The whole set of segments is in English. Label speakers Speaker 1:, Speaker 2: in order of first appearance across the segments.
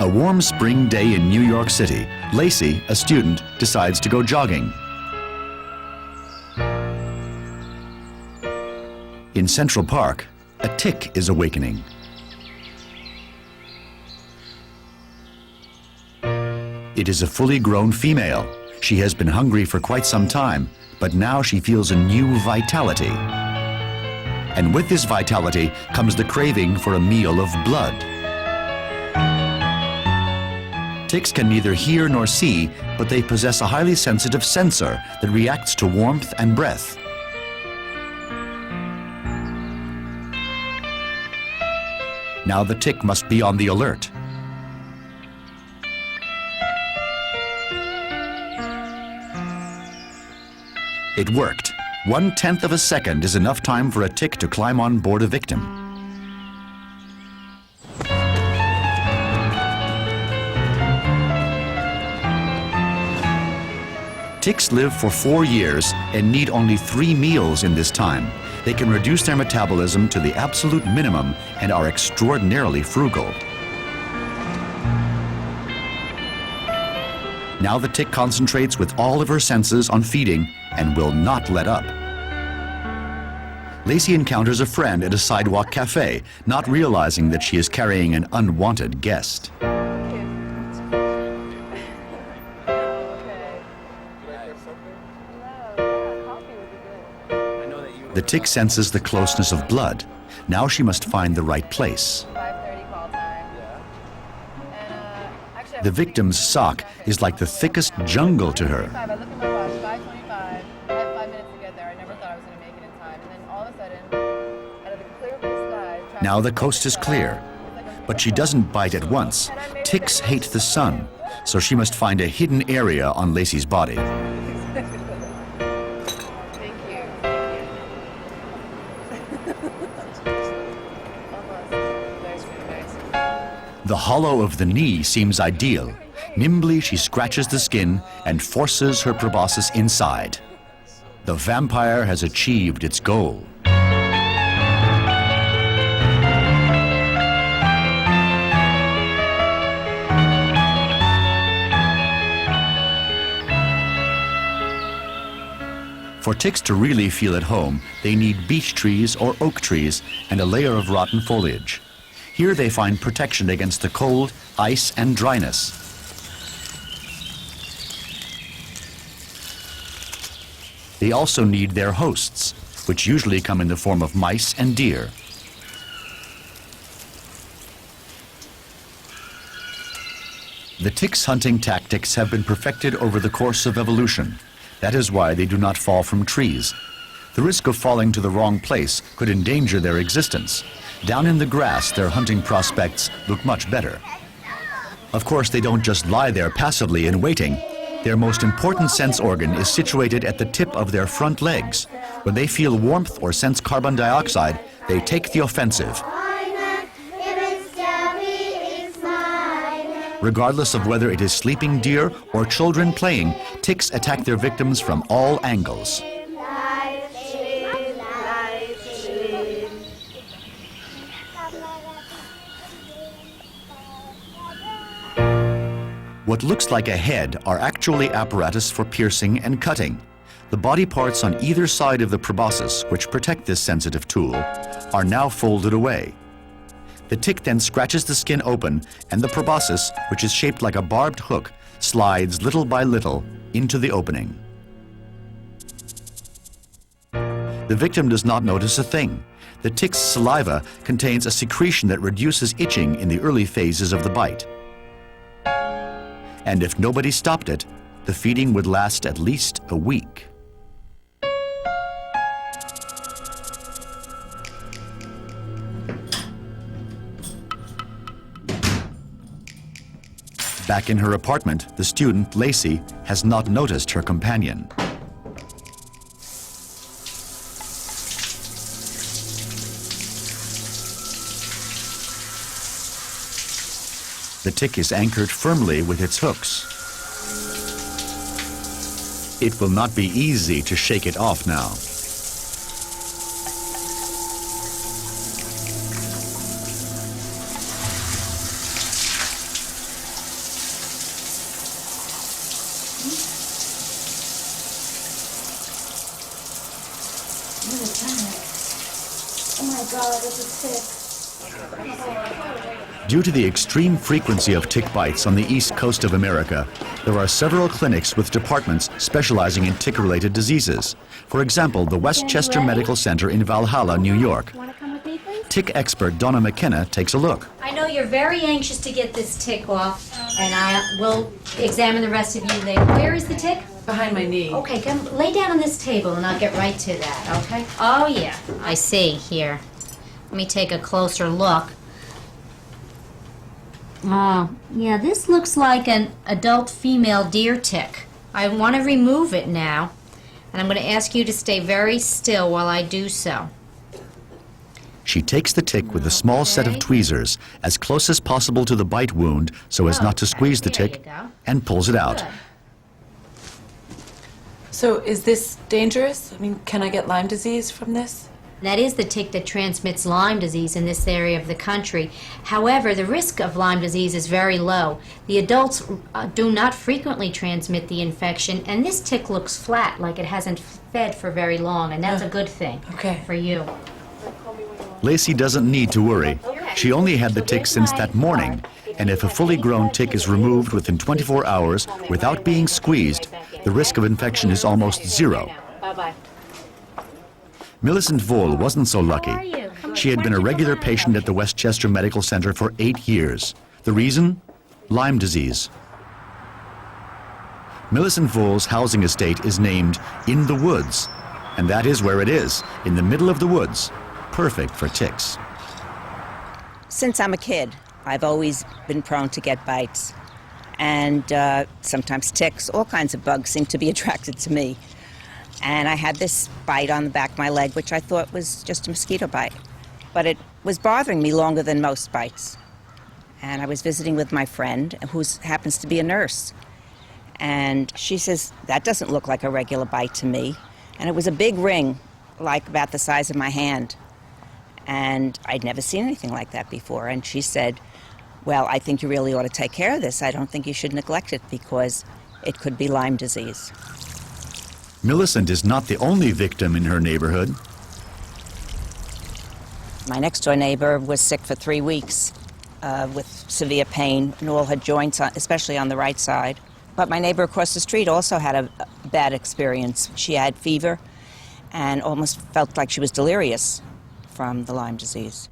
Speaker 1: A warm spring day in New York City, Lacey, a student, decides to go jogging. In Central Park, a tick is awakening. It is a fully grown female. She has been hungry for quite some time, but now she feels a new vitality. And with this vitality comes the craving for a meal of blood. Ticks can neither hear nor see, but they possess a highly sensitive sensor that reacts to warmth and breath. Now the tick must be on the alert. It worked. 1/10 of a second is enough time for a tick to climb on board a victim. Ticks live for 4 years and need only 3 meals in this time. They can reduce their metabolism to the absolute minimum and are extraordinarily frugal. Now the tick concentrates with all of her senses on feeding and will not let up. Lacey encounters a friend at a sidewalk cafe, not realizing that she is carrying an unwanted guest. The tick senses the closeness of blood. Now she must find the right place. The victim's sock is like the thickest jungle to her. Now the coast is clear, but she doesn't bite at once. Ticks hate the sun, so she must find a hidden area on Lacey's body. The hollow of the knee seems ideal. Nimbly, she scratches the skin and forces her proboscis inside. The vampire has achieved its goal. For ticks to really feel at home, they need beech trees or oak trees and a layer of rotten foliage. Here they find protection against the cold, ice, and dryness. They also need their hosts, which usually come in the form of mice and deer. The tick's hunting tactics have been perfected over the course of evolution. That is why they do not fall from trees. The risk of falling to the wrong place could endanger their existence. Down in the grass, their hunting prospects look much better. Of course, they don't just lie there passively in waiting. Their most important sense organ is situated at the tip of their front legs. When they feel warmth or sense carbon dioxide, they take the offensive. Regardless of whether it is sleeping deer or children playing, ticks attack their victims from all angles. What looks like a head are actually apparatus for piercing and cutting. The body parts on either side of the proboscis, which protect this sensitive tool, are now folded away. The tick then scratches the skin open, and the proboscis, which is shaped like a barbed hook, slides little by little into the opening. The victim does not notice a thing. The tick's saliva contains a secretion that reduces itching in the early phases of the bite. And if nobody stopped it, the feeding would last at least a week. Back in her apartment, the student, Lacey, has not noticed her companion. The tick is anchored firmly with its hooks. It will not be easy to shake it off now.
Speaker 2: What is that? Oh my God, it's a tick.
Speaker 1: Due to the extreme frequency of tick bites on the east coast of America, there are several clinics with departments specializing in tick-related diseases. For example, the Westchester Medical Center in Valhalla, New York.
Speaker 2: Want to come with me, please?
Speaker 1: Tick expert Donna McKenna takes a look.
Speaker 3: I know you're very anxious to get this tick off, and I will examine the rest of you later. Where is the tick?
Speaker 4: Behind my knee.
Speaker 3: Okay, come lay down on this table and I'll get right to that, okay? Oh, yeah, I see. Here. Let me take a closer look. Oh, yeah, this looks like an adult female deer tick. I want to remove it now, and I'm going to ask you to stay very still while I do so.
Speaker 1: She takes the tick with a small set of
Speaker 3: Okay.
Speaker 1: tweezers as close as possible to the bite wound so as not to
Speaker 3: Okay,
Speaker 1: squeeze the
Speaker 3: there you
Speaker 1: tick
Speaker 3: go.
Speaker 1: and pulls it out.
Speaker 3: Good.
Speaker 4: So is this dangerous? I mean, can I get Lyme disease from this?
Speaker 3: That is the tick that transmits Lyme disease in this area of the country. However, the risk of Lyme disease is very low. The adults do not frequently transmit the infection, and this tick looks flat, like it hasn't fed for very long, and that's a good thing
Speaker 4: Okay.
Speaker 3: for you.
Speaker 1: Lacey doesn't need to worry. She only had the tick since that morning, and if a fully grown tick is removed within 24 hours without being squeezed, the risk of infection is almost zero.
Speaker 3: Bye-bye.
Speaker 1: Millicent Vohl wasn't so lucky.
Speaker 3: How are you?
Speaker 1: She had been a regular patient at the Westchester Medical Center for 8 years. The reason? Lyme disease. Millicent Vohl's housing estate is named In the Woods, and that is where it is, in the middle of the woods, perfect for ticks.
Speaker 5: Since I'm a kid, I've always been prone to get bites. And sometimes ticks, all kinds of bugs seem to be attracted to me. And I had this bite on the back of my leg, which I thought was just a mosquito bite. But it was bothering me longer than most bites. And I was visiting with my friend, who happens to be a nurse. And she says, that doesn't look like a regular bite to me. And it was a big ring, like about the size of my hand. And I'd never seen anything like that before. And she said, well, I think you really ought to take care of this. I don't think you should neglect it because it could be Lyme disease.
Speaker 1: Millicent is not the only victim in her neighborhood.
Speaker 5: My next-door neighbor was sick for 3 weeks with severe pain in all her joints, especially on the right side. But my neighbor across the street also had a bad experience. She had fever and almost felt like she was delirious from the Lyme disease.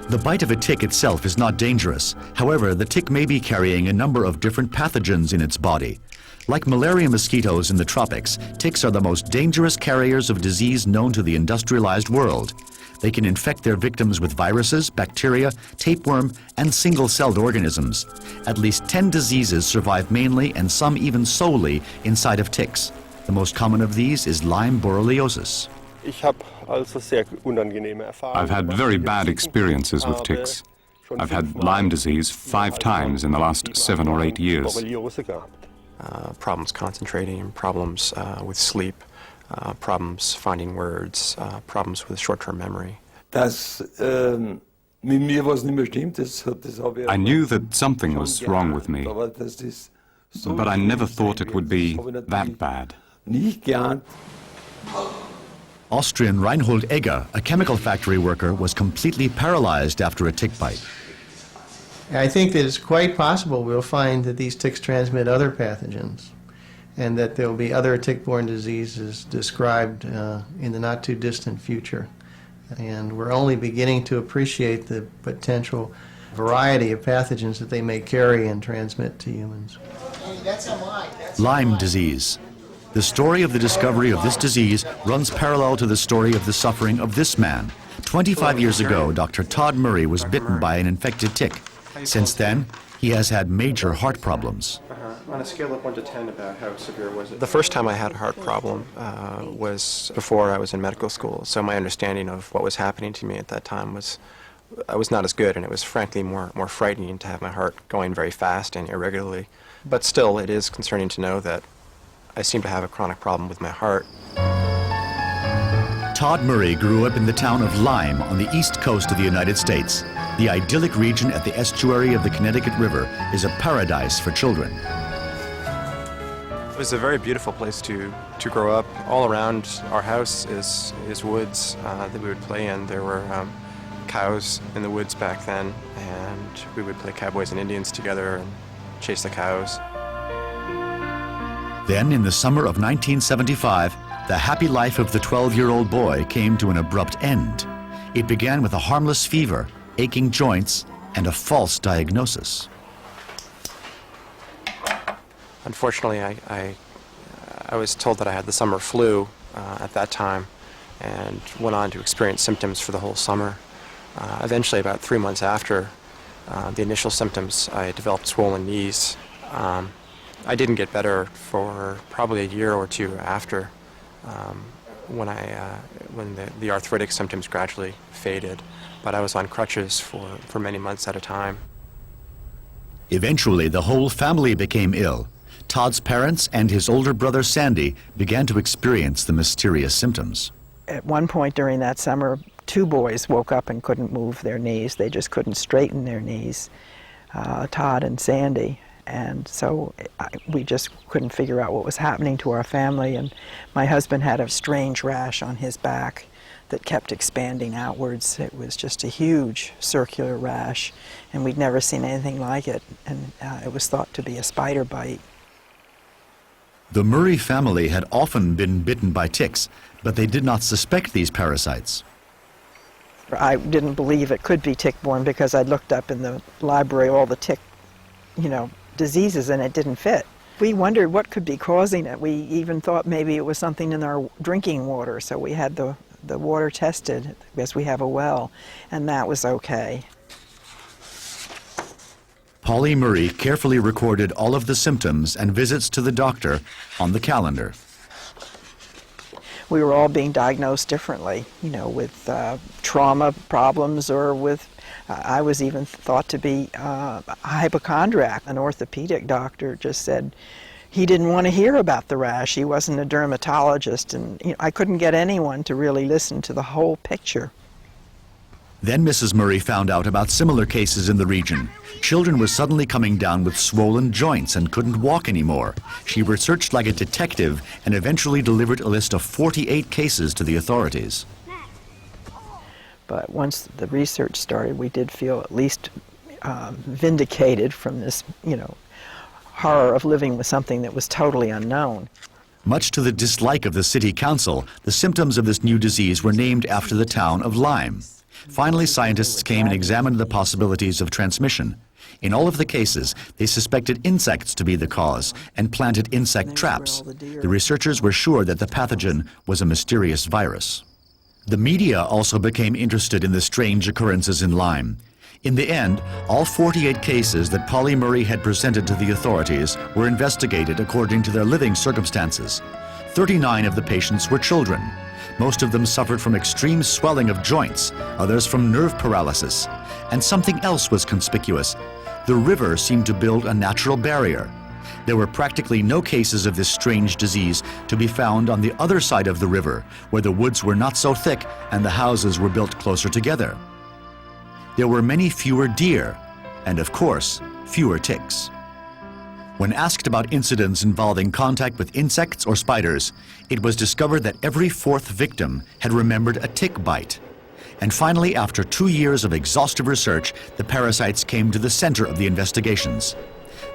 Speaker 1: The bite of a tick itself is not dangerous. However, the tick may be carrying a number of different pathogens in its body. Like malaria mosquitoes in the tropics, ticks are the most dangerous carriers of disease known to the industrialized world. They can infect their victims with viruses, bacteria, tapeworm, and single-celled organisms. At least 10 diseases survive mainly and some even solely inside of ticks. The most common of these is Lyme borreliosis.
Speaker 6: I've had very bad experiences with ticks. I've had Lyme disease 5 times in the last 7 or 8 years.
Speaker 7: Problems concentrating, problems with sleep, problems finding words, problems with short-term memory.
Speaker 6: I knew that something was wrong with me, but I never thought it would be that bad.
Speaker 1: Austrian Reinhold Egger, a chemical factory worker, was completely paralyzed after a tick bite.
Speaker 8: I think that it's quite possible we'll find that these ticks transmit other pathogens and that there will be other tick-borne diseases described in the not-too-distant future. And we're only beginning to appreciate the potential variety of pathogens that they may carry and transmit to humans.
Speaker 1: Lyme disease. The story of the discovery of this disease runs parallel to the story of the suffering of this man. 25 years ago, Dr. Todd Murray was bitten by an infected tick. Since then, he has had major heart problems.
Speaker 9: On a scale of 1 to 10, about how severe was it?
Speaker 7: The first time I had a heart problem was before I was in medical school, so my understanding of what was happening to me at that time was not as good, and it was frankly more frightening to have my heart going very fast and irregularly. But still, it is concerning to know that I seem to have a chronic problem with my heart.
Speaker 1: Todd Murray grew up in the town of Lyme on the east coast of the United States. The idyllic region at the estuary of the Connecticut River is a paradise for children.
Speaker 7: was a very beautiful place to grow up. All around our house is woods that we would play in. There were cows in the woods back then, and we would play cowboys and Indians together and chase the cows.
Speaker 1: Then, in the summer of 1975, the happy life of the 12-year-old boy came to an abrupt end. It began with a harmless fever, aching joints, and a false diagnosis.
Speaker 7: Unfortunately, I was told that I had the summer flu at that time and went on to experience symptoms for the whole summer. Eventually, about 3 months after the initial symptoms, I developed swollen knees. I didn't get better for probably a year or two after when the arthritic symptoms gradually faded, but I was on crutches for many months at a time.
Speaker 1: Eventually, the whole family became ill. Todd's parents and his older brother Sandy began to experience the mysterious symptoms.
Speaker 10: At one point during that summer, 2 boys woke up and couldn't move their knees. They just couldn't straighten their knees, Todd and Sandy. And so we just couldn't figure out what was happening to our family. And my husband had a strange rash on his back that kept expanding outwards. It was just a huge circular rash, and we'd never seen anything like it. And it was thought to be a spider bite.
Speaker 1: The Murray family had often been bitten by ticks, but they did not suspect these parasites.
Speaker 10: I didn't believe it could be tick-borne because I'd looked up in the library all the tick, diseases, and it didn't fit. We wondered what could be causing it. We even thought maybe it was something in our drinking water, so we had the water tested because we have a well, and that was okay.
Speaker 1: Polly Murray carefully recorded all of the symptoms and visits to the doctor on the calendar.
Speaker 10: We were all being diagnosed differently, with trauma problems or with, I was even thought to be a hypochondriac. An orthopedic doctor just said he didn't want to hear about the rash. He wasn't a dermatologist, and I couldn't get anyone to really listen to the whole picture.
Speaker 1: Then Mrs. Murray found out about similar cases in the region. Children were suddenly coming down with swollen joints and couldn't walk anymore. She researched like a detective and eventually delivered a list of 48 cases to the authorities.
Speaker 10: But once the research started, we did feel at least vindicated from this, horror of living with something that was totally unknown.
Speaker 1: Much to the dislike of the city council, the symptoms of this new disease were named after the town of Lyme. Finally, scientists came and examined the possibilities of transmission. In all of the cases, they suspected insects to be the cause and planted insect traps. The researchers were sure that the pathogen was a mysterious virus. The media also became interested in the strange occurrences in Lyme. In the end, all 48 cases that Polly Murray had presented to the authorities were investigated according to their living circumstances. 39 of the patients were children. Most of them suffered from extreme swelling of joints, others from nerve paralysis. And something else was conspicuous. The river seemed to build a natural barrier. There were practically no cases of this strange disease to be found on the other side of the river, where the woods were not so thick and the houses were built closer together. There were many fewer deer, and of course, fewer ticks. When asked about incidents involving contact with insects or spiders, it was discovered that every 4th victim had remembered a tick bite. And finally, after 2 years of exhaustive research, the parasites came to the center of the investigations.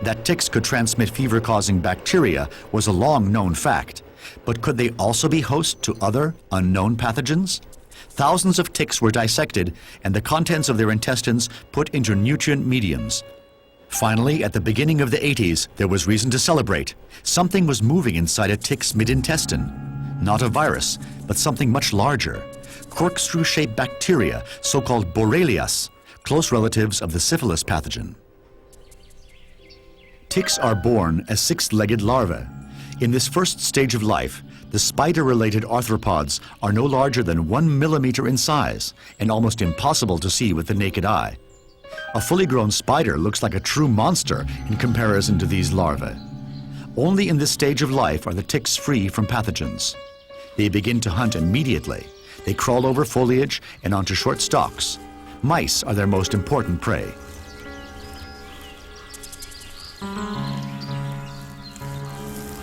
Speaker 1: That ticks could transmit fever-causing bacteria was a long-known fact. But could they also be host to other, unknown pathogens? Thousands of ticks were dissected and the contents of their intestines put into nutrient mediums. Finally, at the beginning of the 80s, there was reason to celebrate. Something was moving inside a tick's mid-intestine. Not a virus, but something much larger. Corkscrew-shaped bacteria, so-called Borrelias, close relatives of the syphilis pathogen. Ticks are born as 6-legged larvae. In this first stage of life, the spider-related arthropods are no larger than 1 millimeter in size and almost impossible to see with the naked eye. A fully grown spider looks like a true monster in comparison to these larvae. Only in this stage of life are the ticks free from pathogens. They begin to hunt immediately. They crawl over foliage and onto short stalks. Mice are their most important prey.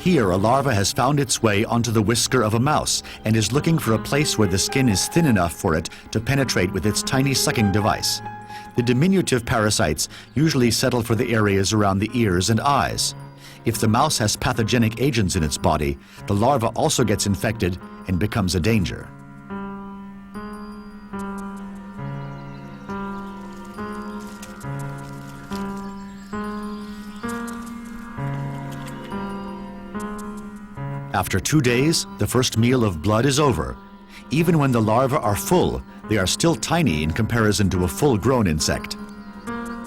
Speaker 1: Here, a larva has found its way onto the whisker of a mouse and is looking for a place where the skin is thin enough for it to penetrate with its tiny sucking device. The diminutive parasites usually settle for the areas around the ears and eyes. If the mouse has pathogenic agents in its body, the larva also gets infected and becomes a danger. After 2 days, the first meal of blood is over. Even when the larvae are full, they are still tiny in comparison to a full-grown insect.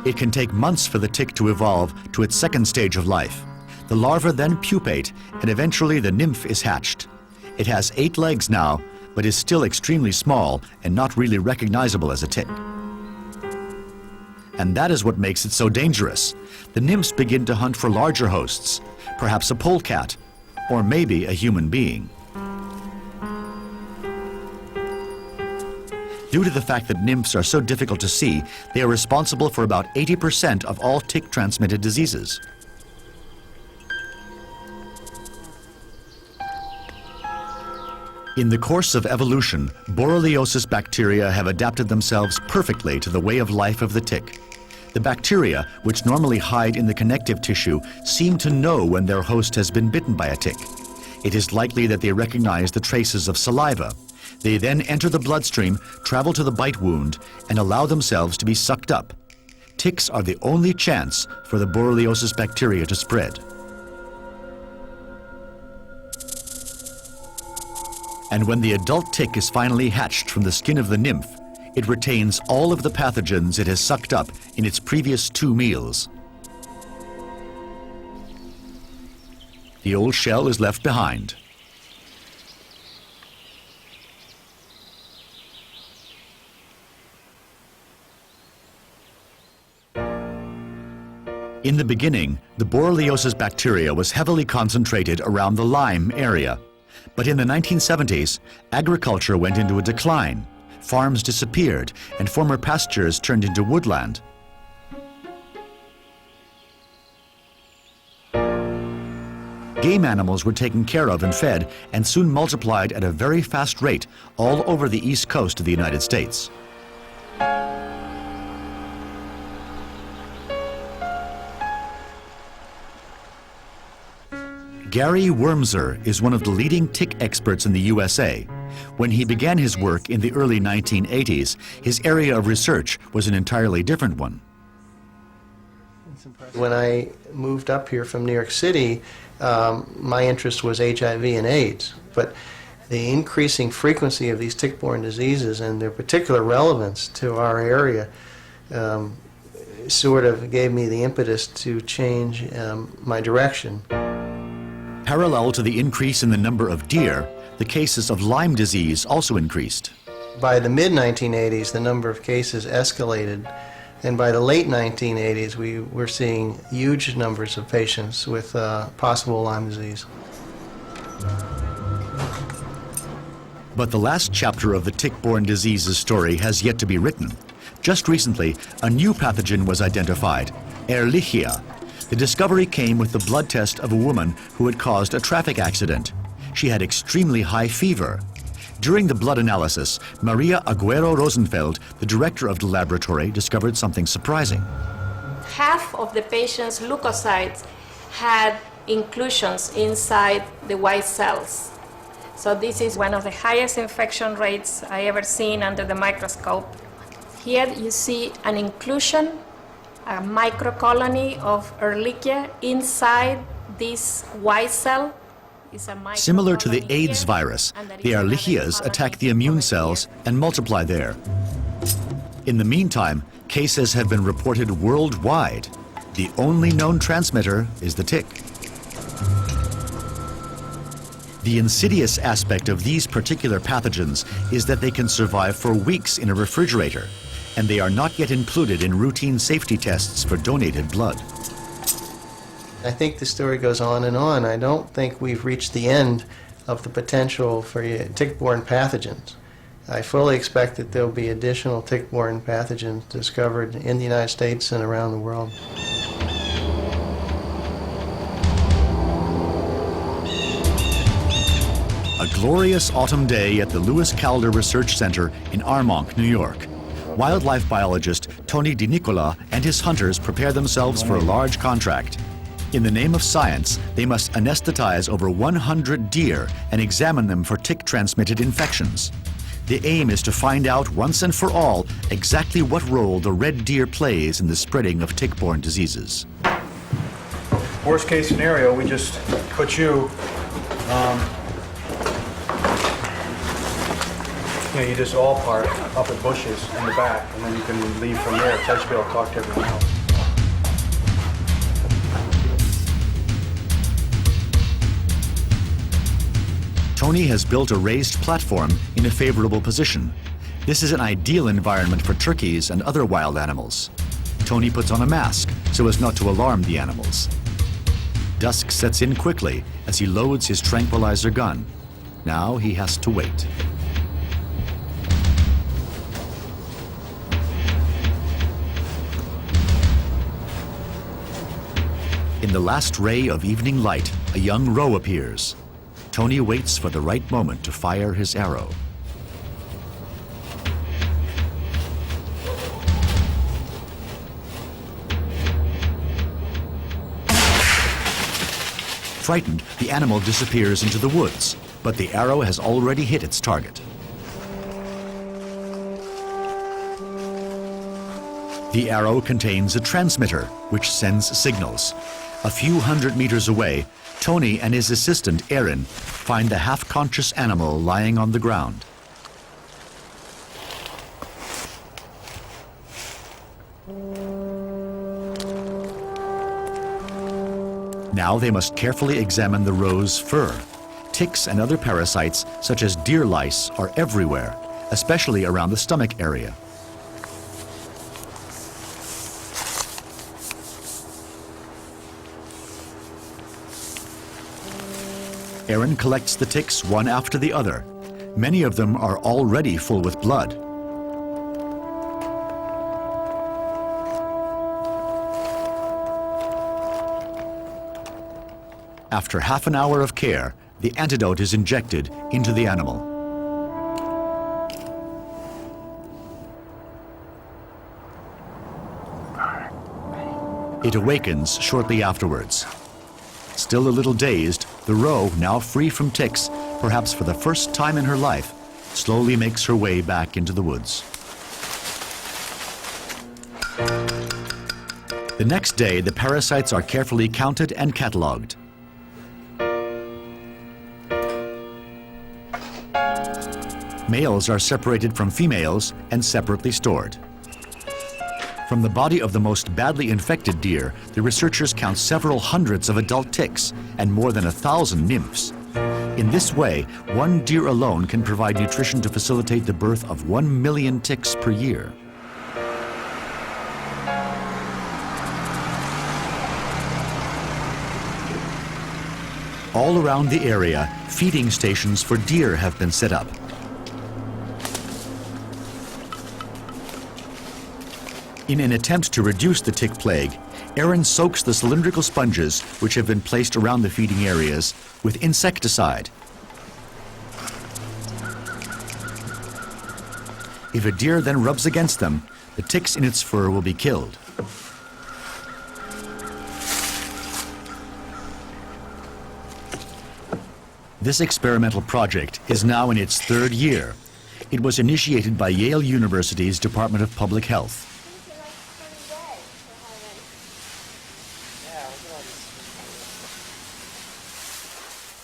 Speaker 1: It can take months for the tick to evolve to its second stage of life. The larvae then pupate, and eventually the nymph is hatched. It has 8 legs now, but is still extremely small and not really recognizable as a tick. And that is what makes it so dangerous. The nymphs begin to hunt for larger hosts, perhaps a polecat, or maybe a human being. Due to the fact that nymphs are so difficult to see, they are responsible for about 80% of all tick-transmitted diseases. In the course of evolution, borreliosis bacteria have adapted themselves perfectly to the way of life of the tick. The bacteria, which normally hide in the connective tissue, seem to know when their host has been bitten by a tick. It is likely that they recognize the traces of saliva. They then enter the bloodstream, travel to the bite wound, and allow themselves to be sucked up. Ticks are the only chance for the borreliosis bacteria to spread. And when the adult tick is finally hatched from the skin of the nymph, it retains all of the pathogens it has sucked up in its previous 2 meals. The old shell is left behind. In the beginning, the borreliosis bacteria was heavily concentrated around the Lyme area. But in the 1970s, agriculture went into a decline. Farms disappeared, and former pastures turned into woodland. Game animals were taken care of and fed, and soon multiplied at a very fast rate all over the east coast of the United States. Gary Wormser is one of the leading tick experts in the USA. When he began his work in the early 1980s, his area of research was an entirely different one.
Speaker 8: When I moved up here from New York City, my interest was HIV and AIDS, but the increasing frequency of these tick-borne diseases and their particular relevance to our area sort of gave me the impetus to change my direction.
Speaker 1: Parallel to the increase in the number of deer, the cases of Lyme disease also increased.
Speaker 8: By the mid-1980s, the number of cases escalated, and by the late 1980s, we were seeing huge numbers of patients with possible Lyme disease.
Speaker 1: But the last chapter of the tick-borne diseases story has yet to be written. Just recently, a new pathogen was identified, Ehrlichia. The discovery came with the blood test of a woman who had caused a traffic accident. She had extremely high fever. During the blood analysis, Maria Aguero Rosenfeld, the director of the laboratory, discovered something surprising.
Speaker 11: Half of the patient's leukocytes had inclusions inside the white cells. So this is one of the highest infection rates I ever seen under the microscope. Here you see an inclusion, a microcolony of Ehrlichia inside this white cell.
Speaker 1: Similar to the AIDS virus, the Ehrlichias attack the immune cells and multiply there. In the meantime, cases have been reported worldwide. The only known transmitter is the tick. The insidious aspect of these particular pathogens is that they can survive for weeks in a refrigerator, and they are not yet included in routine safety tests for donated blood.
Speaker 8: I think the story goes on and on. I don't think we've reached the end of the potential for tick-borne pathogens. I fully expect that there'll be additional tick-borne pathogens discovered in the United States and around the world.
Speaker 1: glorious autumn day at the Lewis Calder Research Center in Armonk, New York. Wildlife biologist Tony DiNicola and his hunters prepare themselves for a large contract. In the name of science, they must anesthetize over 100 deer and examine them for tick-transmitted infections. The aim is to find out once and for all exactly what role the red deer plays in the spreading of tick-borne diseases.
Speaker 9: Worst case scenario, we just put you, you just all park up at bushes in the back, and then you can leave from there. So I should be able to talk to everyone else.
Speaker 1: Tony has built a raised platform in a favorable position. This is an ideal environment for turkeys and other wild animals. Tony puts on a mask so as not to alarm the animals. Dusk sets in quickly as he loads his tranquilizer gun. Now he has to wait. In the last ray of evening light, a young roe appears. Tony waits for the right moment to fire his arrow. Frightened, the animal disappears into the woods, but the arrow has already hit its target. The arrow contains a transmitter, which sends signals. A few hundred meters away, Tony and his assistant, Aaron, find the half-conscious animal lying on the ground. Now they must carefully examine the roe's fur. Ticks and other parasites, such as deer lice, are everywhere, especially around the stomach area. Aaron collects the ticks one after the other. Many of them are already full with blood. After half an hour of care, the antidote is injected into the animal. It awakens shortly afterwards. Still a little dazed, the roe, now free from ticks, perhaps for the first time in her life, slowly makes her way back into the woods. The next day, the parasites are carefully counted and catalogued. Males are separated from females and separately stored. From the body of the most badly infected deer, the researchers count several hundreds of adult ticks and more than 1,000 nymphs. In this way, one deer alone can provide nutrition to facilitate the birth of 1 million ticks per year. All around the area, feeding stations for deer have been set up. In an attempt to reduce the tick plague, Aaron soaks the cylindrical sponges, which have been placed around the feeding areas, with insecticide. If a deer then rubs against them, the ticks in its fur will be killed. This experimental project is now in its third year. It was initiated by Yale University's Department of Public Health.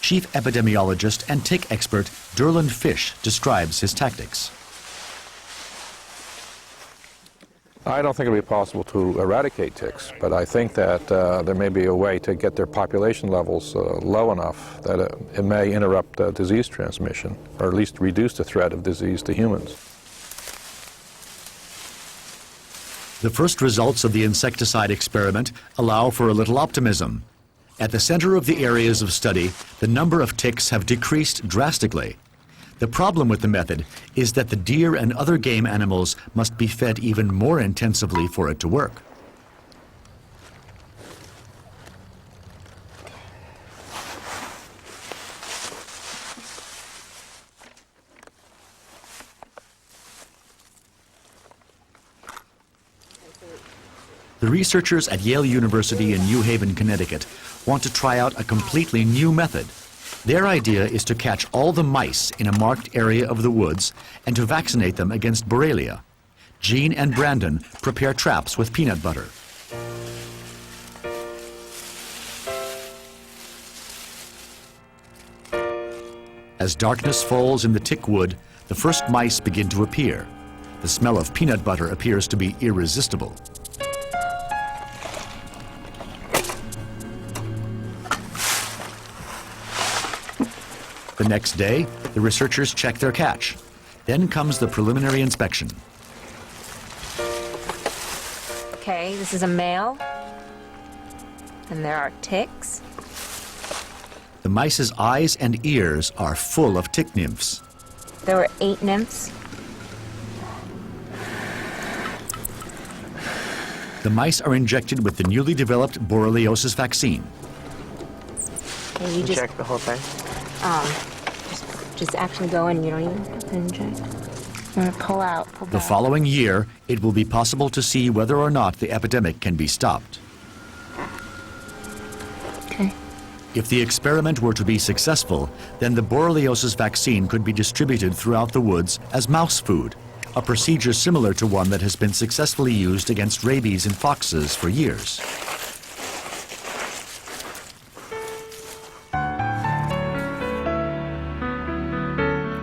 Speaker 1: Chief epidemiologist and tick expert Derland Fish describes his tactics.
Speaker 12: I don't think it will be possible to eradicate ticks, but I think that there may be a way to get their population levels low enough that it may interrupt disease transmission, or at least reduce the threat of disease to humans.
Speaker 1: The first results of the insecticide experiment allow for a little optimism. At the center of the areas of study, the number of ticks have decreased drastically. The problem with the method is that the deer and other game animals must be fed even more intensively for it to work. The researchers at Yale University in New Haven, Connecticut, want to try out a completely new method. Their idea is to catch all the mice in a marked area of the woods and to vaccinate them against Borrelia. Jean and Brandon prepare traps with peanut butter. As darkness falls in the tick wood, the first mice begin to appear. The smell of peanut butter appears to be irresistible. The next day, the researchers check their catch. Then comes the preliminary inspection.
Speaker 13: Okay, this is a male, and there are ticks.
Speaker 1: The mice's eyes and ears are full of tick nymphs.
Speaker 13: There were 8 nymphs.
Speaker 1: The mice are injected with the newly developed borreliosis vaccine.
Speaker 13: Okay, you just
Speaker 7: Check the whole thing.
Speaker 13: just actually go in. You don't even have to inject. I'm gonna pull out. Pull
Speaker 1: The
Speaker 13: back.
Speaker 1: following year, it will be possible to see whether or not the epidemic can be stopped.
Speaker 13: Okay.
Speaker 1: If the experiment were to be successful, then the borreliosis vaccine could be distributed throughout the woods as mouse food, a procedure similar to one that has been successfully used against rabies in foxes for years.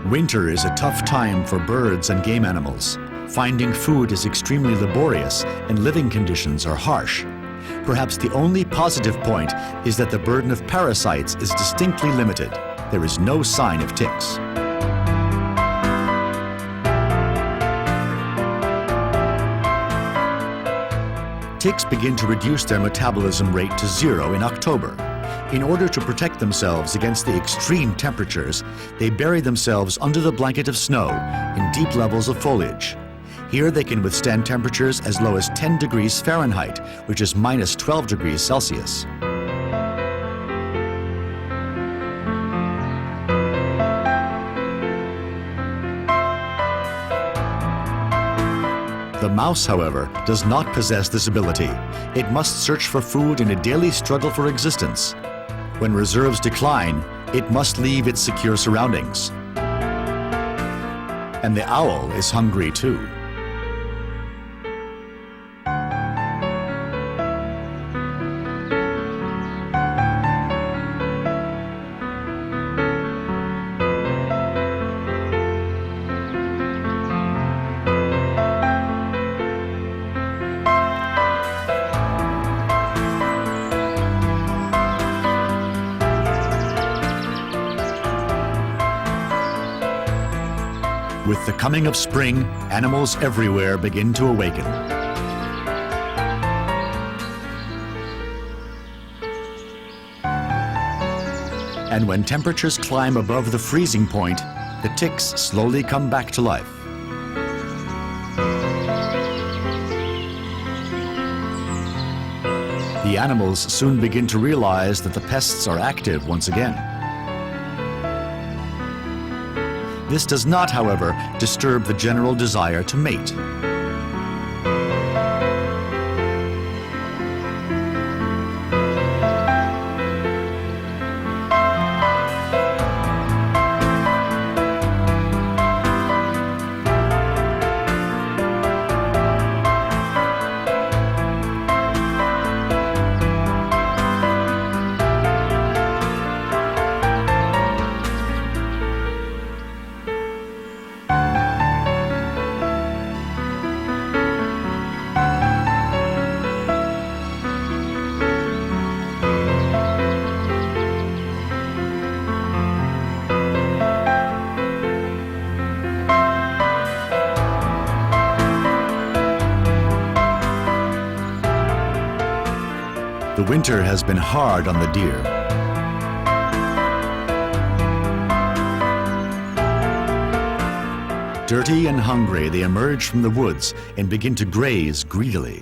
Speaker 1: Winter is a tough time for birds and game animals. Finding food is extremely laborious and living conditions are harsh. Perhaps the only positive point is that the burden of parasites is distinctly limited. There is no sign of ticks. Ticks begin to reduce their metabolism rate to 0 in October. In order to protect themselves against the extreme temperatures, they bury themselves under the blanket of snow in deep levels of foliage. Here they can withstand temperatures as low as 10 degrees Fahrenheit, which is minus 12 degrees Celsius. The mouse, however, does not possess this ability. It must search for food in a daily struggle for existence. When reserves decline, it must leave its secure surroundings. And the owl is hungry too. With the coming of spring, animals everywhere begin to awaken. And when temperatures climb above the freezing point, the ticks slowly come back to life. The animals soon begin to realize that the pests are active once again. This does not, however, disturb the general desire to mate. The winter has been hard on the deer. Dirty and hungry, they emerge from the woods and begin to graze greedily.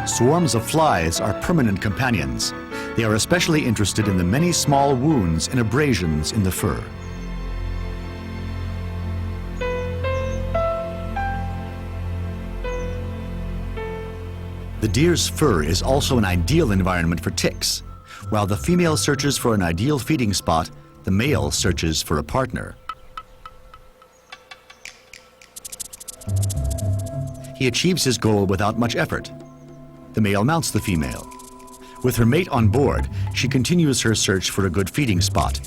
Speaker 1: Swarms of flies are permanent companions. They are especially interested in the many small wounds and abrasions in the fur. The deer's fur is also an ideal environment for ticks. While the female searches for an ideal feeding spot, the male searches for a partner. He achieves his goal without much effort. The male mounts the female. With her mate on board, she continues her search for a good feeding spot.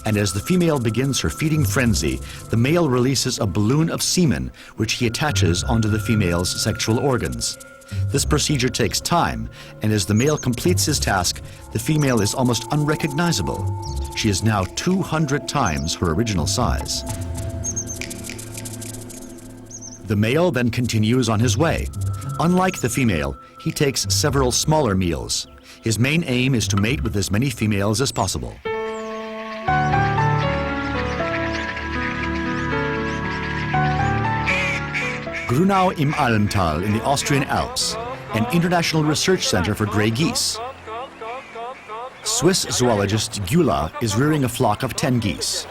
Speaker 1: And as the female begins her feeding frenzy, the male releases a balloon of semen, which he attaches onto the female's sexual organs. This procedure takes time, and as the male completes his task, the female is almost unrecognizable. She is now 200 times her original size. The male then continues on his way. Unlike the female, he takes several smaller meals. His main aim is to mate with as many females as possible. Grunau im Almtal in the Austrian Alps, an international research center for gray geese. Swiss zoologist Gyula is rearing a flock of 10 geese.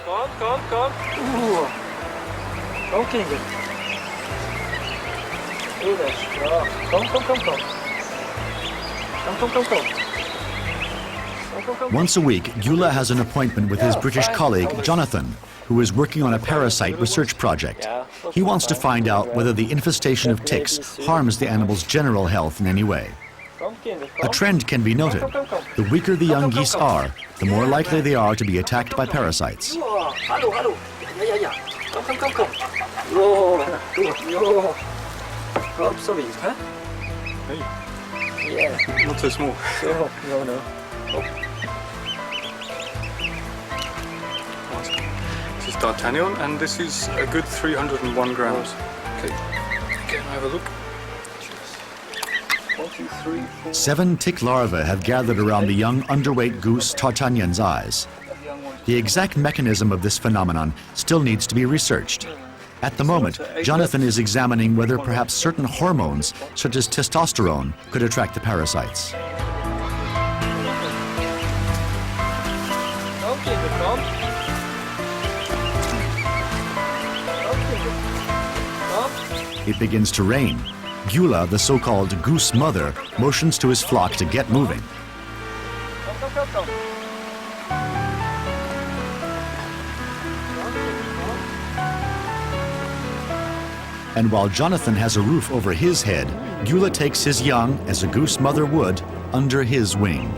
Speaker 1: Once a week, Gyula has an appointment with his British colleague, Jonathan, who is working on a parasite research project. He wants to find out whether the infestation of ticks harms the animal's general health in any way. A trend can be noted. The weaker the young geese are, the more likely they are to be attacked by parasites.
Speaker 7: Not so small. This is D'Artagnan, and this is a good 301 grams. Okay, can I have a look? 1, 2, 3, 4.
Speaker 1: 7 tick larvae have gathered around the young underweight goose D'Artagnan's eyes. The exact mechanism of this phenomenon still needs to be researched. At the moment, Jonathan is examining whether perhaps certain hormones, such as testosterone, could attract the parasites. It begins to rain. Gyula, the so-called goose mother, motions to his flock to get moving. And while Jonathan has a roof over his head, Gyula takes his young, as a goose mother would, under his wing.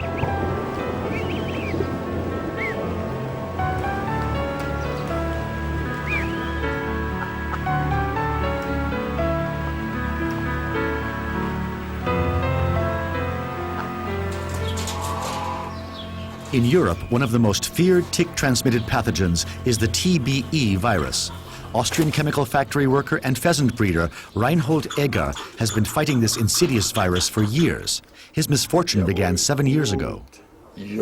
Speaker 1: In Europe, one of the most feared tick-transmitted pathogens is the TBE virus. Austrian chemical factory worker and pheasant breeder Reinhold Egger has been fighting this insidious virus for years. His misfortune began 7 years ago. It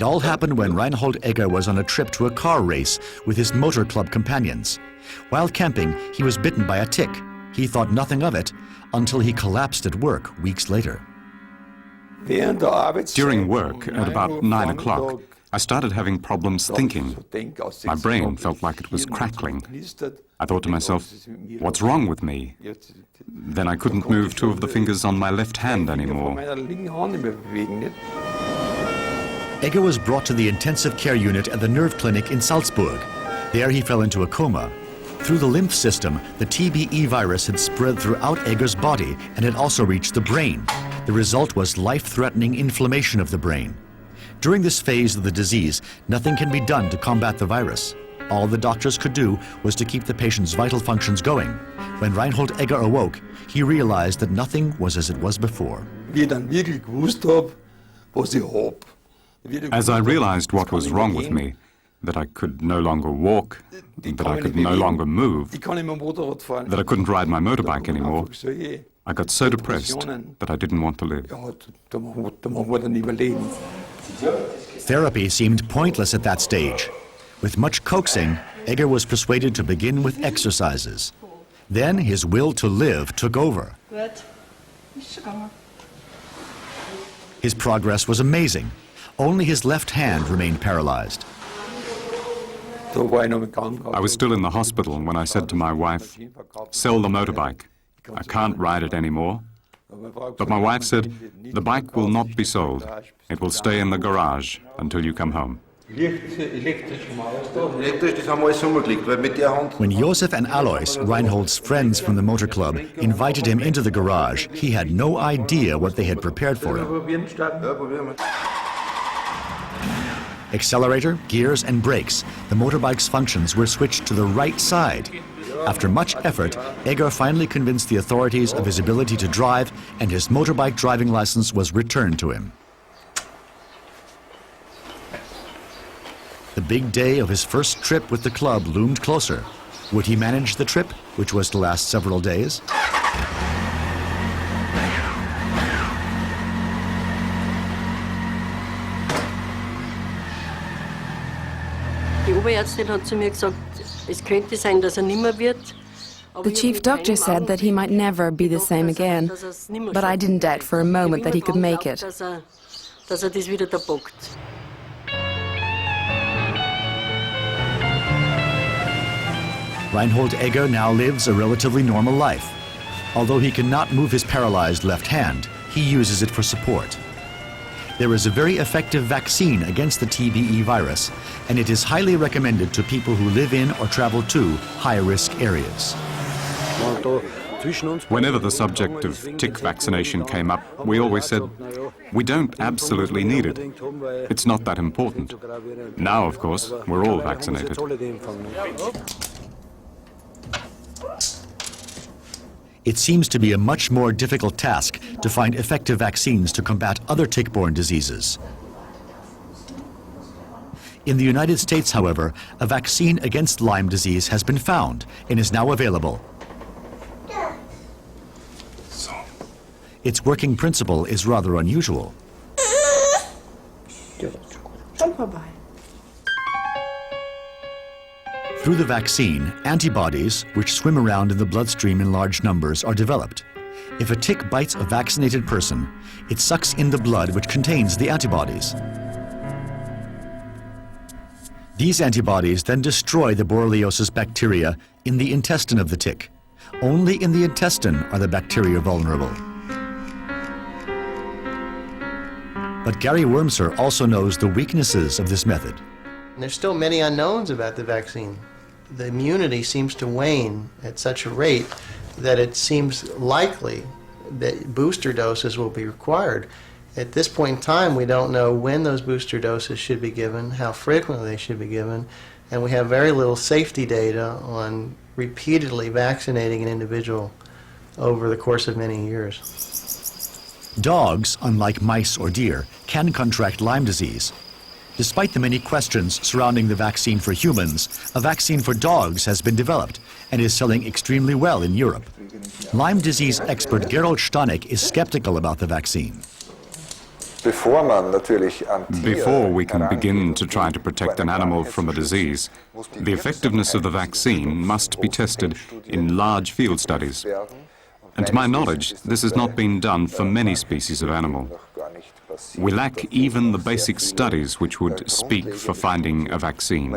Speaker 1: all happened when Reinhold Egger was on a trip to a car race with his motor club companions. While camping, he was bitten by a tick. He thought nothing of it until he collapsed at work weeks later.
Speaker 6: During work, at about 9 o'clock, I started having problems thinking. My brain felt like it was crackling. I thought to myself, what's wrong with me? Then I couldn't move 2 of the fingers on my left hand anymore.
Speaker 1: Egger was brought to the intensive care unit at the nerve clinic in Salzburg. There he fell into a coma. Through the lymph system, the TBE virus had spread throughout Egger's body and had also reached the brain. The result was life-threatening inflammation of the brain. During this phase of the disease, nothing can be done to combat the virus. All the doctors could do was to keep the patient's vital functions going. When Reinhold Egger awoke, he realized that nothing was as it was before.
Speaker 6: As I realized what was wrong with me, that I could no longer walk, that I could no longer move, that I couldn't ride my motorbike anymore, I got so depressed that I didn't want to live.
Speaker 1: Therapy seemed pointless at that stage. With much coaxing, Egger was persuaded to begin with exercises. Then his will to live took over. His progress was amazing. Only his left hand remained paralyzed.
Speaker 6: I was still in the hospital when I said to my wife, "Sell the motorbike. I can't ride it anymore. But my wife said, the bike will not be sold. It will stay in the garage until you come home.
Speaker 1: When Josef and Alois, Reinhold's friends from the motor club, invited him into the garage, he had no idea what they had prepared for him. Accelerator, gears, and brakes, the motorbike's functions were switched to the right side. After much effort, Egger finally convinced the authorities of his ability to drive, and his motorbike driving license was returned to him. The big day of his first trip with the club loomed closer. Would he manage the trip, which was to last several days?
Speaker 14: Die Oberärztin hat zu mir gesagt, es könnte sein, dass nimmer wird.
Speaker 15: The chief doctor said that he might never be the same again, but I didn't doubt for a moment that he could make it.
Speaker 14: Dass das wieder da packt.
Speaker 1: Reinhold Egger now lives a relatively normal life. Although he cannot move his paralyzed left hand, he uses it for support. There is a very effective vaccine against the TBE virus, and it is highly recommended to people who live in or travel to high-risk areas.
Speaker 6: Whenever the subject of tick vaccination came up, we always said, we don't absolutely need it. It's not that important. Now, of course, we're all vaccinated.
Speaker 1: It seems to be a much more difficult task to find effective vaccines to combat other tick-borne diseases. In the United States, however, a vaccine against Lyme disease has been found and is now available. Its working principle is rather unusual. Through the vaccine, antibodies, which swim around in the bloodstream in large numbers, are developed. If a tick bites a vaccinated person, it sucks in the blood which contains the antibodies. These antibodies then destroy the borreliosis bacteria in the intestine of the tick. Only in the intestine are the bacteria vulnerable. But Gary Wormser also knows the weaknesses of this method.
Speaker 8: There's still many unknowns about the vaccine. The immunity seems to wane at such a rate that it seems likely that booster doses will be required. At this point in time, we don't know when those booster doses should be given, how frequently they should be given, and we have very little safety data on repeatedly vaccinating an individual over the course of many years.
Speaker 1: Dogs, unlike mice or deer, can contract Lyme disease. Despite the many questions surrounding the vaccine for humans, a vaccine for dogs has been developed and is selling extremely well in Europe. Lyme disease expert Gerold Stanek is skeptical about the vaccine.
Speaker 6: Before we can begin to try to protect an animal from a disease, the effectiveness of the vaccine must be tested in large field studies. And to my knowledge, this has not been done for many species of animal. We lack even the basic studies which would speak for finding a vaccine.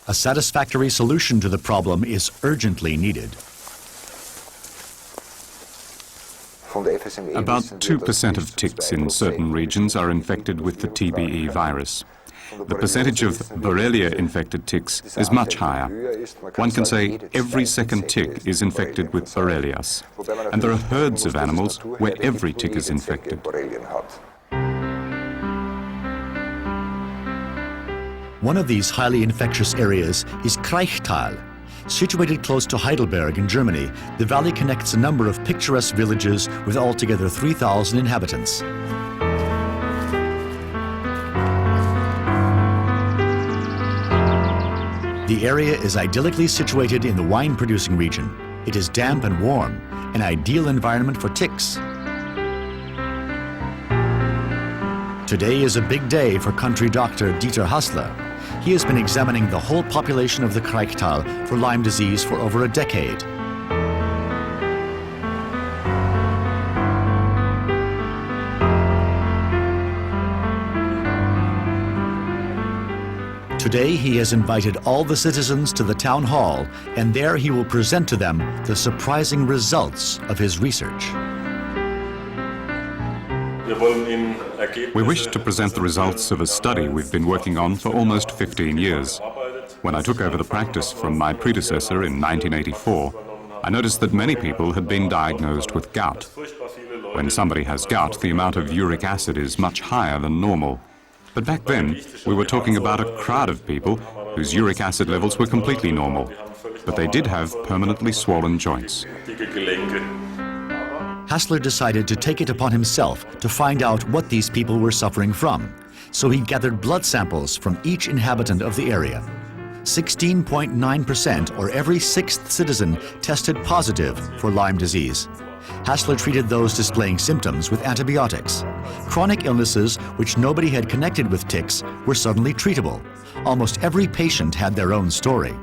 Speaker 1: A satisfactory solution to the problem is urgently needed.
Speaker 6: About 2% of ticks in certain regions are infected with the TBE virus. The percentage of Borrelia-infected ticks is much higher. One can say every second tick is infected with Borrelias, and there are herds of animals where every tick is infected.
Speaker 1: One of these highly infectious areas is Kraichtal. Situated close to Heidelberg in Germany, the valley connects a number of picturesque villages with altogether 3,000 inhabitants. The area is idyllically situated in the wine-producing region. It is damp and warm, an ideal environment for ticks. Today is a big day for country doctor Dieter Hassler. He has been examining the whole population of the Kraichtal for Lyme disease for over a decade. Today, he has invited all the citizens to the town hall, and there he will present to them the surprising results of his research.
Speaker 6: We wish to present the results of a study we've been working on for almost 15 years. When I took over the practice from my predecessor in 1984, I noticed that many people had been diagnosed with gout. When somebody has gout, the amount of uric acid is much higher than normal. But back then, we were talking about a crowd of people whose uric acid levels were completely normal, but they did have permanently swollen joints.
Speaker 1: Hassler decided to take it upon himself to find out what these people were suffering from. So he gathered blood samples from each inhabitant of the area. 16.9%, or every sixth citizen, tested positive for Lyme disease. Hassler treated those displaying symptoms with antibiotics. Chronic illnesses which nobody had connected with ticks were suddenly treatable. Almost every patient had their own story.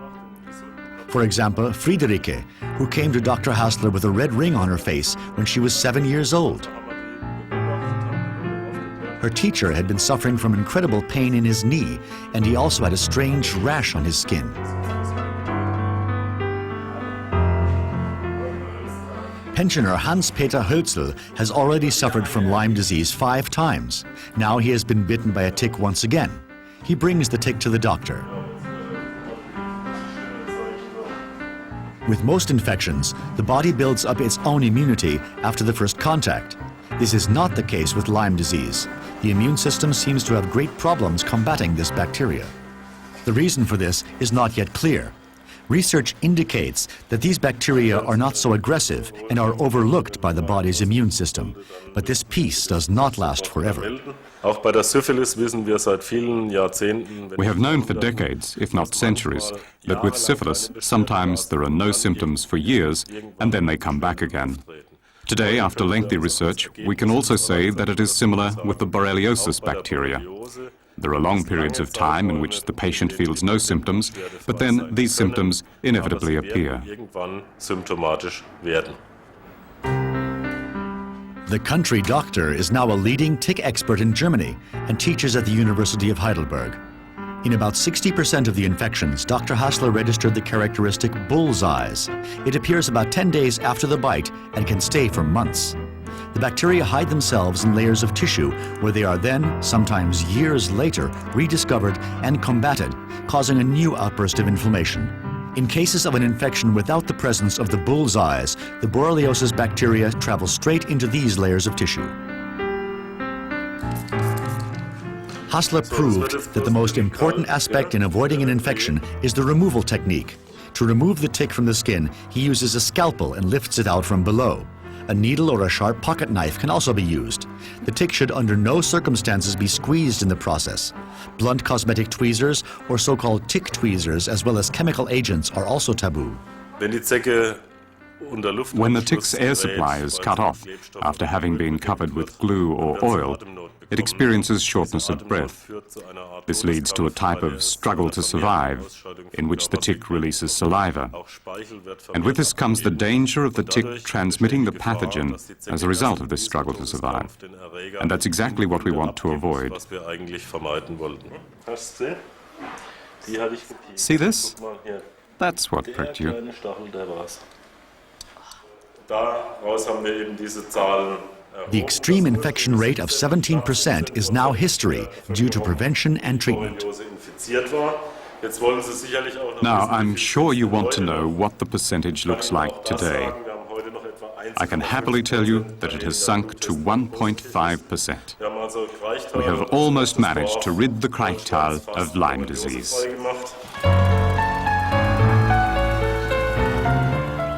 Speaker 1: For example, Friederike, who came to Dr. Hassler with a red ring on her face when she was 7 years old. Her teacher had been suffering from incredible pain in his knee, and he also had a strange rash on his skin. Pensioner Hans-Peter Hölzel has already suffered from Lyme disease 5 times. Now he has been bitten by a tick once again. He brings the tick to the doctor. With most infections, the body builds up its own immunity after the first contact. This is not the case with Lyme disease. The immune system seems to have great problems combating this bacteria. The reason for this is not yet clear. Research indicates that these bacteria are not so aggressive and are overlooked by the body's immune system. But this peace does not last forever.
Speaker 6: We have known for decades, if not centuries, that with syphilis, sometimes there are no symptoms for years, and then they come back again. Today, after lengthy research, we can also say that it is similar with the borreliosis bacteria. There are long periods of time in which the patient feels no symptoms, but then these symptoms inevitably appear.
Speaker 1: The country doctor is now a leading tick expert in Germany and teaches at the University of Heidelberg. In about 60% of the infections, Dr. Hassler registered the characteristic bull's eyes. It appears about 10 days after the bite and can stay for months. The bacteria hide themselves in layers of tissue where they are then, sometimes years later, rediscovered and combated, causing a new outburst of inflammation. In cases of an infection without the presence of the bull's eyes, the borreliosis bacteria travel straight into these layers of tissue. Hassler proved that the most important aspect in avoiding an infection is the removal technique. To remove the tick from the skin, he uses a scalpel and lifts it out from below. A needle or a sharp pocket knife can also be used. The tick should under no circumstances be squeezed in the process. Blunt cosmetic tweezers or so-called tick tweezers as well as chemical agents are also taboo.
Speaker 6: When the tick's air supply is cut off after having been covered with glue or oil, it experiences shortness of breath. This leads to a type of struggle to survive, in which the tick releases saliva. And with this comes the danger of the tick transmitting the pathogen as a result of this struggle to survive. And that's exactly what we want to avoid. See this? That's what pricked you.
Speaker 1: The extreme infection rate of 17% is now history due to prevention and treatment.
Speaker 6: Now, I'm sure you want to know what the percentage looks like today. I can happily tell you that it has sunk to 1.5%. We have almost managed to rid the Kraichtal of Lyme disease.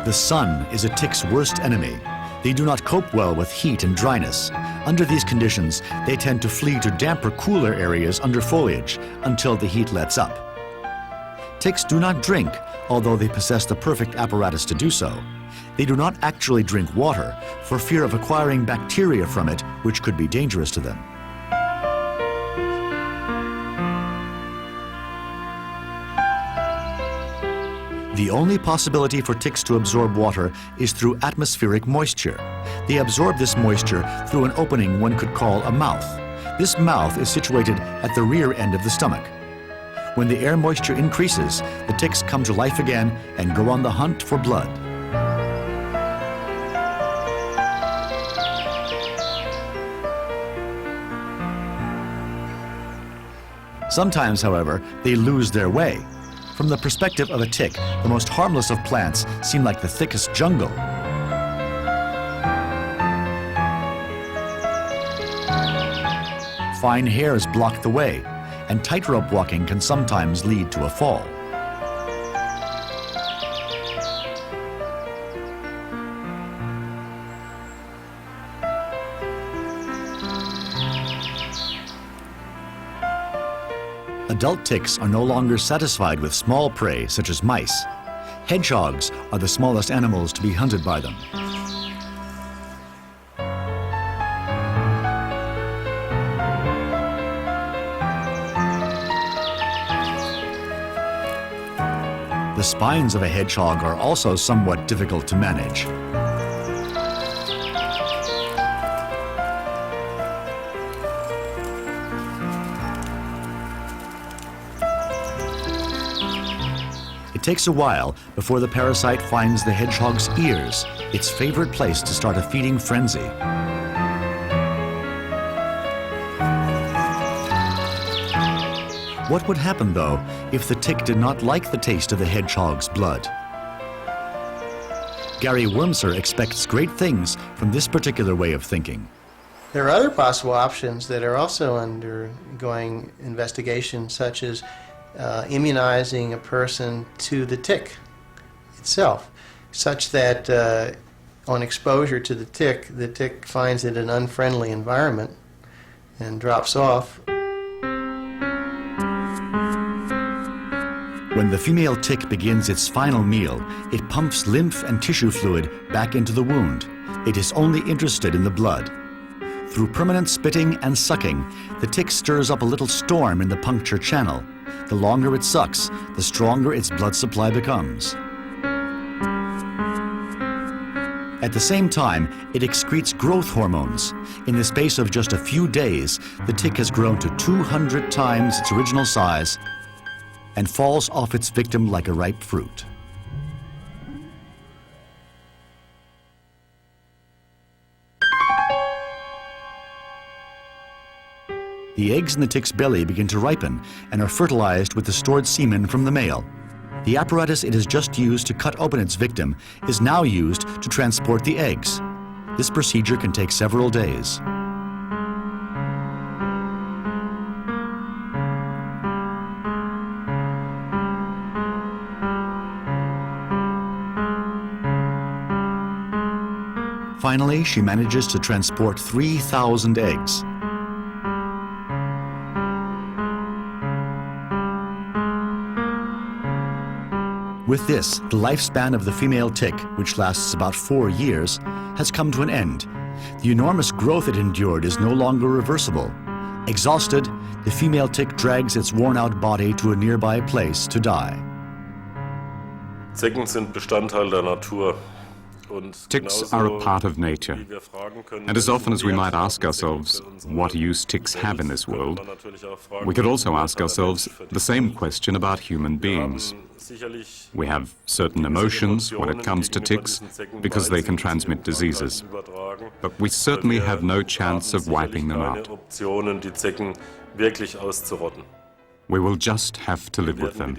Speaker 1: The sun is a tick's worst enemy. They do not cope well with heat and dryness. Under these conditions, they tend to flee to damper, cooler areas under foliage until the heat lets up. Ticks do not drink, although they possess the perfect apparatus to do so. They do not actually drink water for fear of acquiring bacteria from it, which could be dangerous to them. The only possibility for ticks to absorb water is through atmospheric moisture. They absorb this moisture through an opening one could call a mouth. This mouth is situated at the rear end of the stomach. When the air moisture increases, the ticks come to life again and go on the hunt for blood. Sometimes, however, they lose their way. From the perspective of a tick, the most harmless of plants seem like the thickest jungle. Fine hairs block the way, and tightrope walking can sometimes lead to a fall. Adult ticks are no longer satisfied with small prey such as mice. Hedgehogs are the smallest animals to be hunted by them. The spines of a hedgehog are also somewhat difficult to manage. It takes a while before the parasite finds the hedgehog's ears, its favorite place to start a feeding frenzy. What would happen, though, if the tick did not like the taste of the hedgehog's blood? Gary Wormser expects great things from this particular way of thinking.
Speaker 8: There are other possible options that are also undergoing investigation, such as immunizing a person to the tick itself, such that on exposure to the tick finds it an unfriendly environment and drops off.
Speaker 1: When the female tick begins its final meal, it pumps lymph and tissue fluid back into the wound. It is only interested in the blood. Through permanent spitting and sucking, the tick stirs up a little storm in the puncture channel. The longer it sucks, the stronger its blood supply becomes. At the same time, it excretes growth hormones. In the space of just a few days, the tick has grown to 200 times its original size and falls off its victim like a ripe fruit. The eggs in the tick's belly begin to ripen and are fertilized with the stored semen from the male. The apparatus it has just used to cut open its victim is now used to transport the eggs. This procedure can take several days. Finally, she manages to transport 3,000 eggs. With this, the lifespan of the female tick, which lasts about 4 years, has come to an end. The enormous growth it endured is no longer reversible. Exhausted, the female tick drags its worn-out body to a nearby place to die.
Speaker 16: Zecken sind Bestandteil der Natur.
Speaker 6: Ticks are a part of nature, and as often as we might ask ourselves what use ticks have in this world, we could also ask ourselves the same question about human beings. We have certain emotions when it comes to ticks because they can transmit diseases, but we certainly have no chance of wiping them out. We will just have to live with them.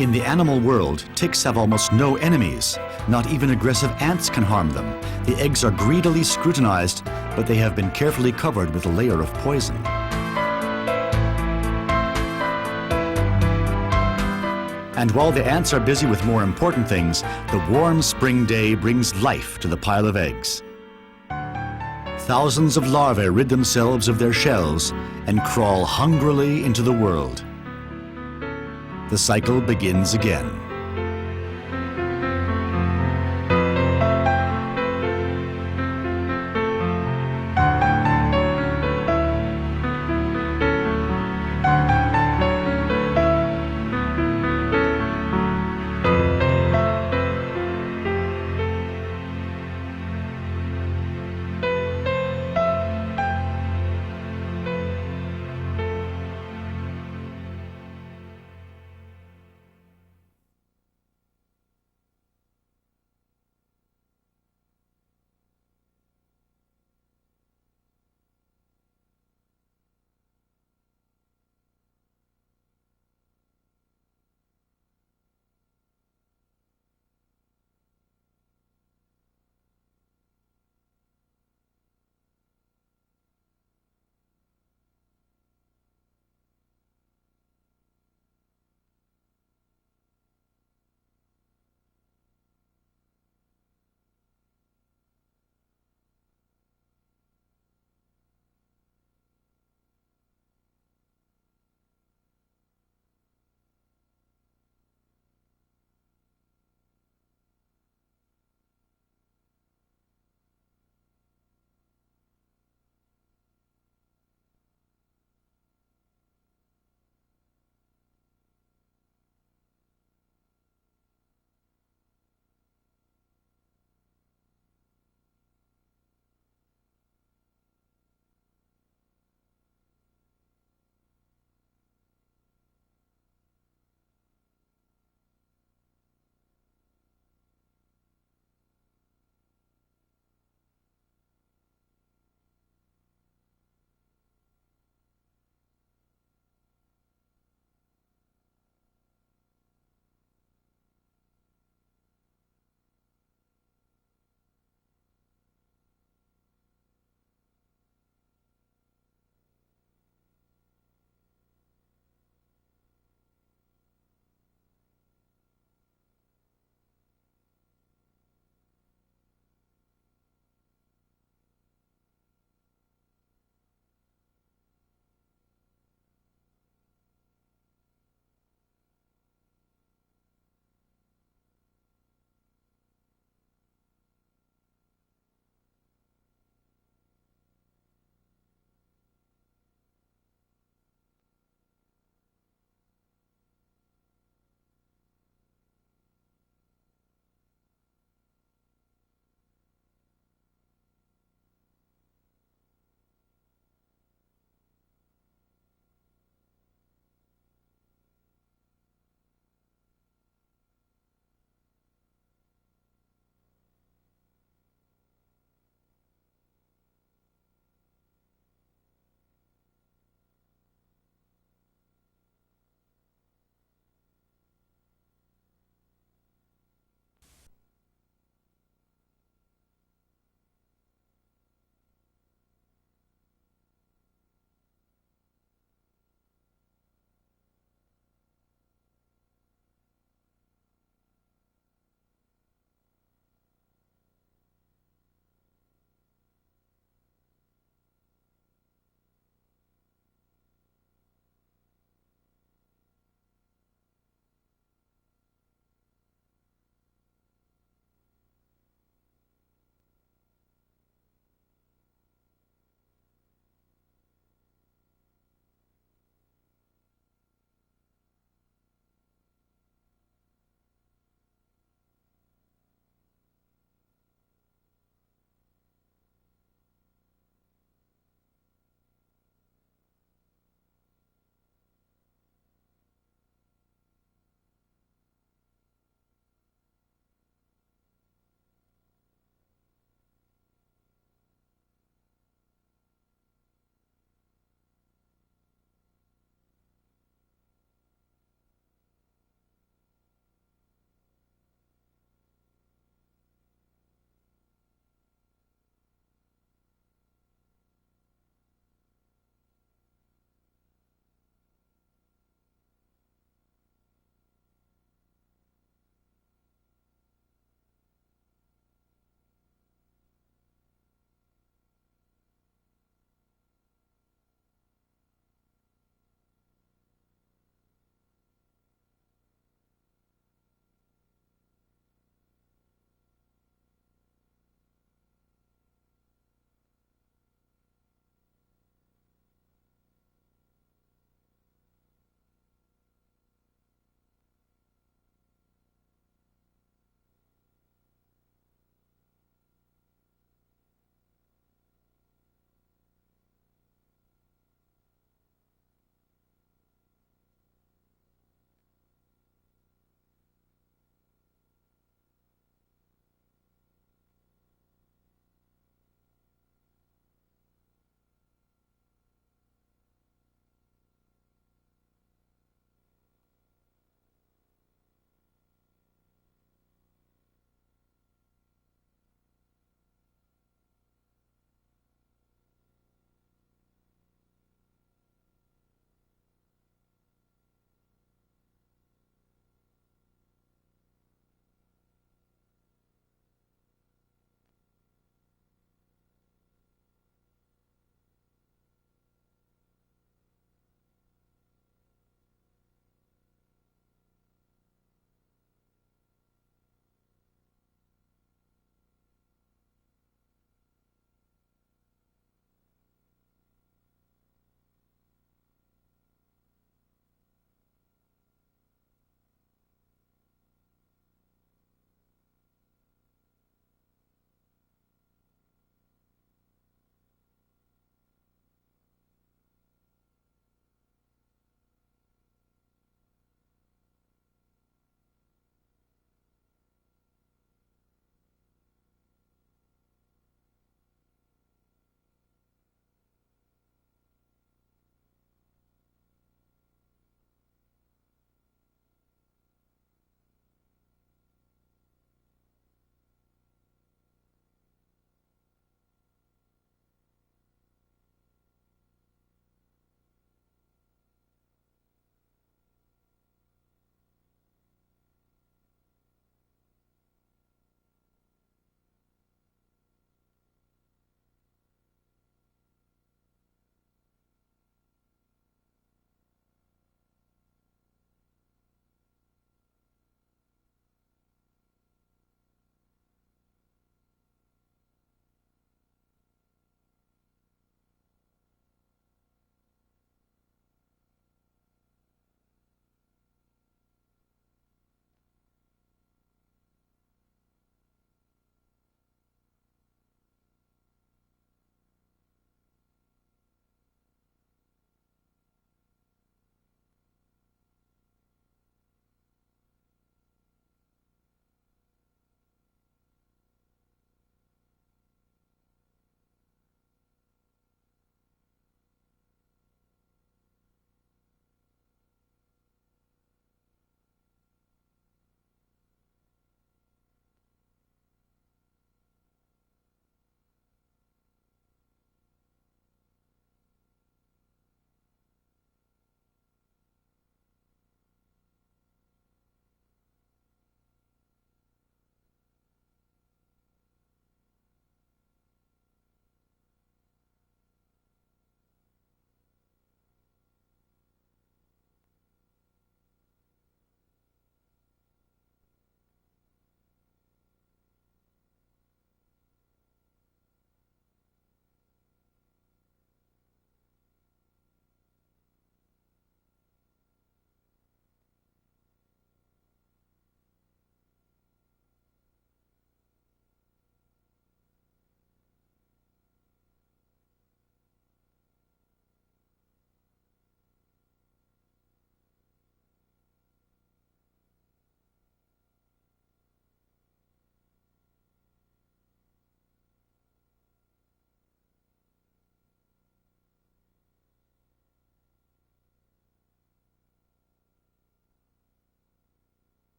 Speaker 1: In the animal world, ticks have almost no enemies. Not even aggressive ants can harm them. The eggs are greedily scrutinized, but they have been carefully covered with a layer of poison. And while the ants are busy with more important things, the warm spring day brings life to the pile of eggs. Thousands of larvae rid themselves of their shells and crawl hungrily into the world. The cycle begins again.